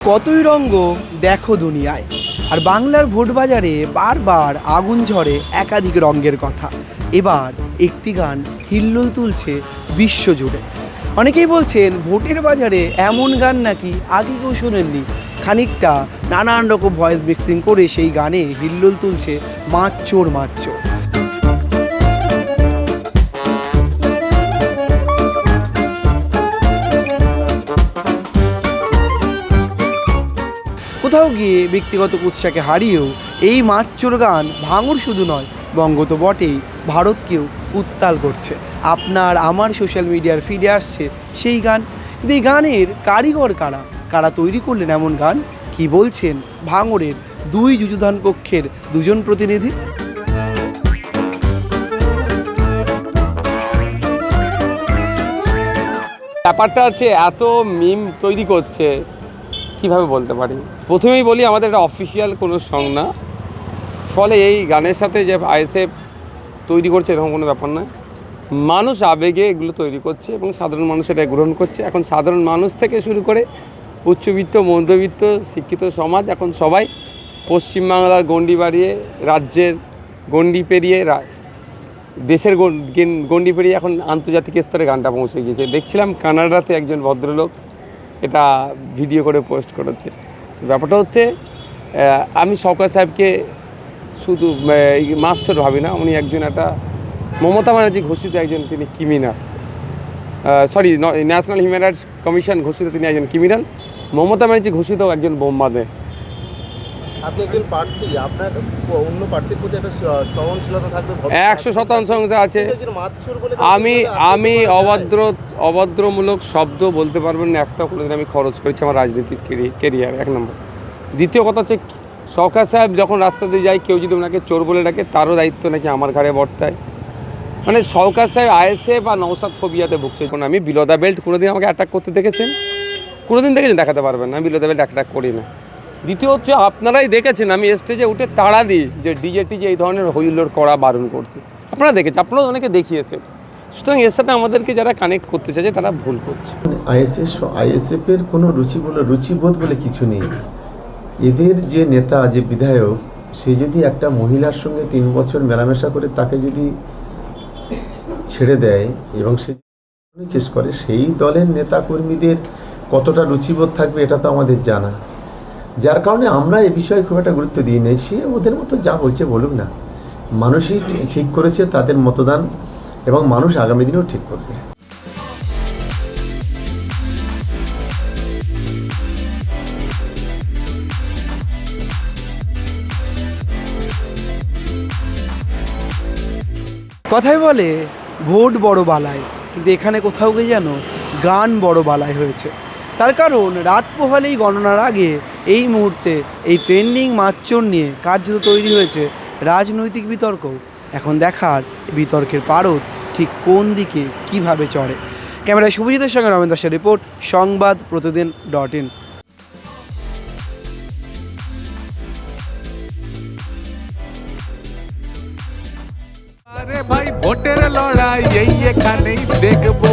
কতই রঙ্গ দেখো দুনিয়ায়। আর বাংলার ভোট বাজারে বারবার আগুন ঝরে একাধিক রঙের কথা। এবার একটি গান হিল্লোল তুলছে বিশ্বজুড়ে। অনেকেই বলছেন ভোটের বাজারে এমন গান নাকি আগে কেউ শোনেননি। খানিকটা নানান রকম ভয়েস মিক্সিং করে সেই গানে হিল্লোল তুলছে মাচ্চোর মাচ্চোর। কোথাও গিয়ে ব্যক্তিগত কুৎসাকে হারিয়েও এই মাচ্চোর গান ভাঙর শুধু নয়, বঙ্গ তো বটেই, ভারতকেও উত্তাল করছে। আপনার আমার সোশ্যাল মিডিয়ার ফিডে আসছে সেই গান। কিন্তু এই গানের কারিগর কারা, কারা তৈরি করলেন এমন গান, কি বলছেন ভাঙরের দুই যুযুধান পক্ষের দুজন প্রতিনিধি। ব্যাপারটা আছে, এত মিম তৈরি করছে কিভাবে বলতে পারি। প্রথমেই বলি, আমাদের একটা অফিসিয়াল কোনো সং না, ফলে এই গানের সাথে যে আইএসএফ তৈরি করছে এরকম কোনো ব্যাপার নয়। মানুষ আবেগে এগুলো তৈরি করছে এবং সাধারণ মানুষ এটা গ্রহণ করছে। এখন সাধারণ মানুষ থেকে শুরু করে উচ্চবিত্ত, মধ্যবিত্ত, শিক্ষিত সমাজ, এখন সবাই পশ্চিমবাংলার গণ্ডি বাড়িয়ে, রাজ্যের গণ্ডি পেরিয়ে, দেশের গণ্ডি পেরিয়ে এখন আন্তর্জাতিক স্তরে গানটা পৌঁছে গিয়েছে। দেখছিলাম কানাডাতে একজন ভদ্রলোক এটা ভিডিও করে পোস্ট করেছে। ব্যাপারটা হচ্ছে, আমি শওকত সাহেবকে শুধু মাস্টার ভাবি না, উনি একজন একটা মমতা ব্যানার্জি ঘোষিত একজন, তিনি criminal, national human rights commission ঘোষিত তিনি একজন ক্রিমিনাল। মমতা ব্যানার্জি ঘোষিত একজন বোমবাদে। আপনি একজন প্রার্থী, আপনার অন্য প্রার্থীর প্রতি একটা সহনশীলতা থাকবে, 100% আছে। আমি অভদ্রমূলক শব্দ বলতে পারবেন না একটা, কোনোদিন আমি খরচ করেছি আমার রাজনীতিক কেরিয়ার, এক নম্বর। দ্বিতীয় কথা হচ্ছে, শওকত সাহেব যখন রাস্তা দিয়ে যায়, কেউ যদি ওনাকে চোর বলে ডাকে, তারও দায়িত্ব নাকি আমার ঘাড়ে বর্তায়। মানে শওকত সাহেব আইএসএফ বা নওশাদ ফোবিয়াতে ভুগছে। আমি বিলো দ্য বেল্ট কোনোদিন আমাকে অ্যাটাক করতে দেখেছেন? কোনোদিন দেখেছেন? দেখাতে পারবেন না, আমি বিলো দ্য বেল্ট অ্যাটাক করি না। দ্বিতীয় হচ্ছে, আপনারাই দেখেছেন আমি স্টেজে উঠে তাড়া দিই যে ডিজেটি যে এই ধরনের হইল্লোড় করা বারণ করতে। আপনারা দেখেছেন, আপনারা অনেকে দেখিয়েছেন। সুতরাং এর সাথে আমাদেরকে যারা কানেক্ট করতে চাইছে তারা ভুল করছে। আইএসএফের কোনো রুচিবোধ বলে কিছু নেই। এদের যে নেতা, যে বিধায়ক, সে যদি একটা মহিলার সঙ্গে 3 বছর মেলামেশা করে তাকে যদি ছেড়ে দেয় এবং সে চেস করে, সেই দলের নেতা কর্মীদের কতটা রুচিবোধ থাকবে এটা তো আমাদের জানা। যার কারণে আমরা এ বিষয়ে খুব একটা গুরুত্ব দিই না। সে ওদের মতো যা বলছে বলুক না, মানুষই ঠিক করেছে তাদের মতদান, এবং মানুষ আগামী দিনেও ঠিক করবে। কথায় বলে ভোট বড় বালায়, কিন্তু এখানে কোথাও গিয়ে যেন গান বড় বালায় হয়েছে। তার কারণ রাত পোহালেই গণনার আগে এই মুহূর্তে এই ট্রেন্ডিং মাচ্চোর নিয়ে কার্যত তৈরি হয়েছে রাজনৈতিক বিতর্ক। এখন দেখার বিতর্কের পারদ ঠিক কোন দিকে কিভাবে চড়ে। ক্যামেরায় শুভজিতের সঙ্গে রমেন দাসের রিপোর্ট, সংবাদ প্রতিদিন.in। আরে ভাই, ভোটের লড়াই এই এখানেই দেখবো।